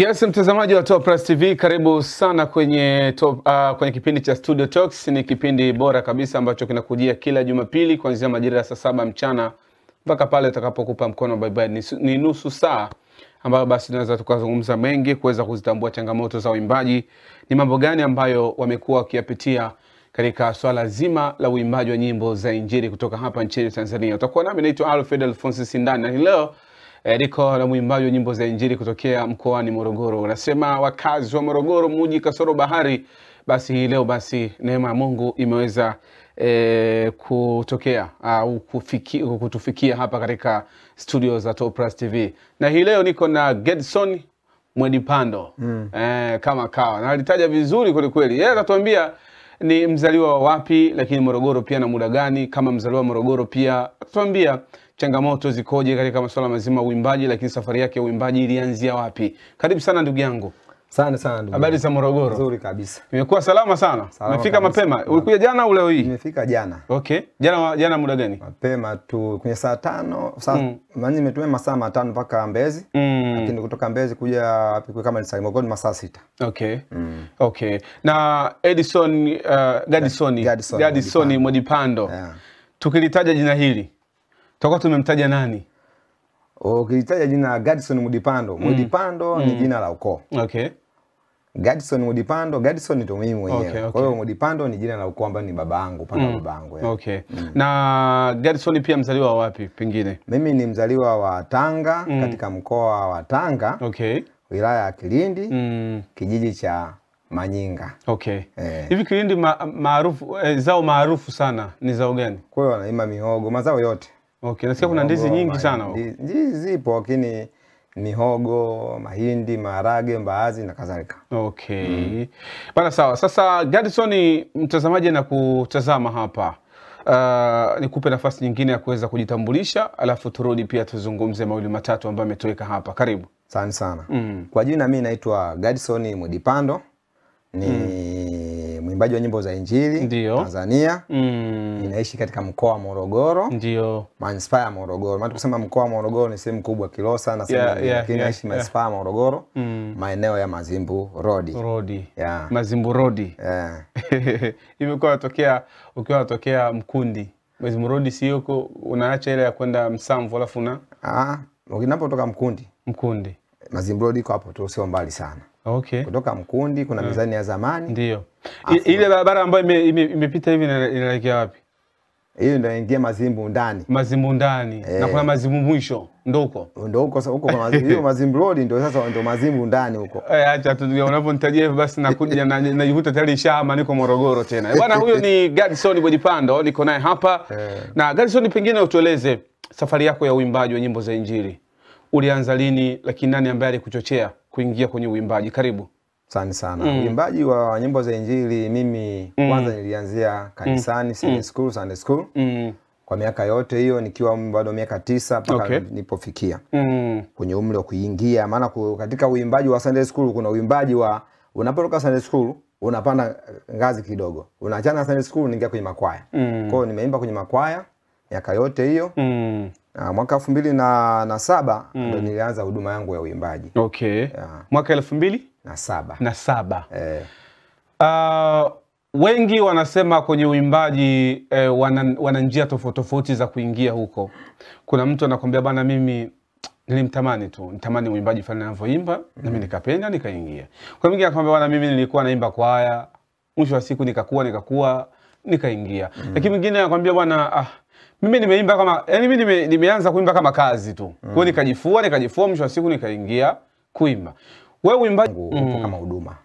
Yes, mtazamaji wa Top Plus TV, karibu sana kwenye kipindi cha Studio Talks. Ni kipindi bora kabisa ambacho kinakujia kila Jumapili kuanzia majira ya saa 7 mchana mpaka pale utakapokupa mkono bye bye. Ni nusu saa ambayo basi tunaweza tukazungumza mengi, kuweza kuzitambua changamoto za uimbaji, ni mambo gani ambayo wamekuwa wakiyapitia katika swala zima la uimbaji wa nyimbo za Injili kutoka hapa nchini Tanzania. Utakuwa nami naitwa Alfred Alphonse Sindani, na leo niko na muimbaji wa nyimbo za Injili kutokea mkoani Morogoro. Unasema wakazi wa Morogoro mji kasoro bahari. Basi hii leo basi neema ya Mungu imeweza kutokea au kutufikia hapa katika studio za Top Plus TV. Na hii leo niko na Gedson Mwedipando. Kama kawa. Na alitaja vizuri kweli kweli. Yeye atatuambia ni mzaliwa wa wapi, lakini Morogoro pia na muda gani. Kama mzaliwa wa Morogoro pia atatuambia changamoto zikoje katika masuala mazima uimbaji, lakini safari yake ya uimbaji ilianzia wapi. Karibu sana ndugu yangu. Sana ndugu. Habari za Morogoro? Nzuri kabisa. Nimekuwa salama sana. Umefika mapema. Ulikuja jana au leo hii? Nimefika jana. Okay. Jana muda gani? Mapema tu kwenye saa 5. Maana nimetumia masaa 5 mpaka Mbezi. Lakini kutoka Mbezi kuja wapi kama ni saa Morogoro masaa 6. Okay. Okay. Na Gedson Mwedipando. Yeah. Tukilitaja jina hili, tutakuwa tumemtaja nani? Ukilitaja jina Gedson Mwedipando, Mwedipando ni jina la ukoo. Okay. Gedson Mwedipando, Gedson ndio mimi mwenyewe. Okay. Kwa hiyo Mwedipando ni jina la ukoo ambao ni babangu, upande wa babangu. Okay. Na Gedson pia mzaliwa wa wapi pengine? Mimi ni mzaliwa wa Tanga, katika mkoa wa Tanga. Okay. Wilaya ya Kilindi, kijiji cha Manyinga. Okay. Hivi Kilindi maarufu zao maarufu sana ni zao gani? Kwa hiyo wanaima mihogo, mazao yote. Okay, nasikia kuna ndizi nyingi sana huko. Ndizi zipo lakini mihogo, mahindi, maharage, mbaazi na kadhalika. Okay. Bana sawa. Sasa Gedson, mtazamaji na kutazama hapa. Nikupe nafasi nyingine ya kuweza kujitambulisha, alafu turudi pia tuzungumze mawili matatu ambayo ametoweka hapa. Karibu. Asante sana. Kwa jina mimi naitwa Gedson Mwedipando. Ni mwimbaji wa nyimbo za Injili Tanzania. Ninaishi katika mkoa wa Morogoro. Ndio. Manispaa ya Morogoro. Maana tukisema mkoa wa Morogoro ni sehemu kubwa Kilosa na sehemu nyingine naishi manispaa ya Morogoro. Maeneo ya Mazimbu Road. Mazimbu Road. Hivi ukiwa unatokea Mkundi, Mazimbu Road si yuko unaacha ile ya kwenda Msamvu alafu na ukinapotoka Mkundi. Mazimbu Road iko hapo tu, sio mbali sana. Okay. Kutoka Mkundi kuna mizani ya zamani. Ndio. Ile barabara ambayo imepita hivi inaelekea wapi? Hiyo ndio ingia Mazimbu ndani. Mazimbu ndani. Na kuna Mazimbu mwisho ndo huko. Ndio huko sasa, huko kwa Mazimbu. Hiyo Mazimbu Road ndio sasa ndio Mazimbu ndani huko. Acha tu unavyonitajia hivyo basi nakuja najivuta tayari shama niko Morogoro tena. Bwana huyo ni Gedson Mwedipando, niko naye hapa. Na Gedson, pengine utueleze safari yako ya uimbaji wa nyimbo za Injili. Ulianza lini, lakini nani ambaye alikuchochea kuingia kwenye uimbaji? Karibu. Asante sana. Uimbaji wa nyimbo za Injili mimi kwanza nilianzia kanisani, Sunday school. Kwa miaka yote hiyo nikiwa bado miaka 9 mpaka nilipofikia kwenye umri wa kuingia. Maana katika uimbaji wa Sunday school kuna uimbaji wa unapotoka Sunday school unapanda ngazi kidogo. Unaachana Sunday school unaingia kwenye makwaya. Kwa hiyo nimeimba kwenye makwaya miaka yote hiyo. Mwaka 2007 ndio nilianza huduma yangu ya uimbaji. Okay. Mwaka 2007. Wengi wanasema kwenye uimbaji wana njia tofauti za kuingia huko. Kuna mtu anakuambia bana, mimi nilimtamani tu, nitamani uimbaji fulani anavyoimba na mimi nikapenda nikaingia. Kwa mwingine anakuambia bana, mimi nilikuwa naimba kwaya, mwisho wa siku nikakuwa nikaingia. Lakini mwingine anakuambia bwana, mimi nimeimba kama mimi nimeanza kuimba kama kazi tu. Kwa hiyo nikajifua mwisho wa siku nikaingia kuimba. Wewe uimbaji upo kama huduma.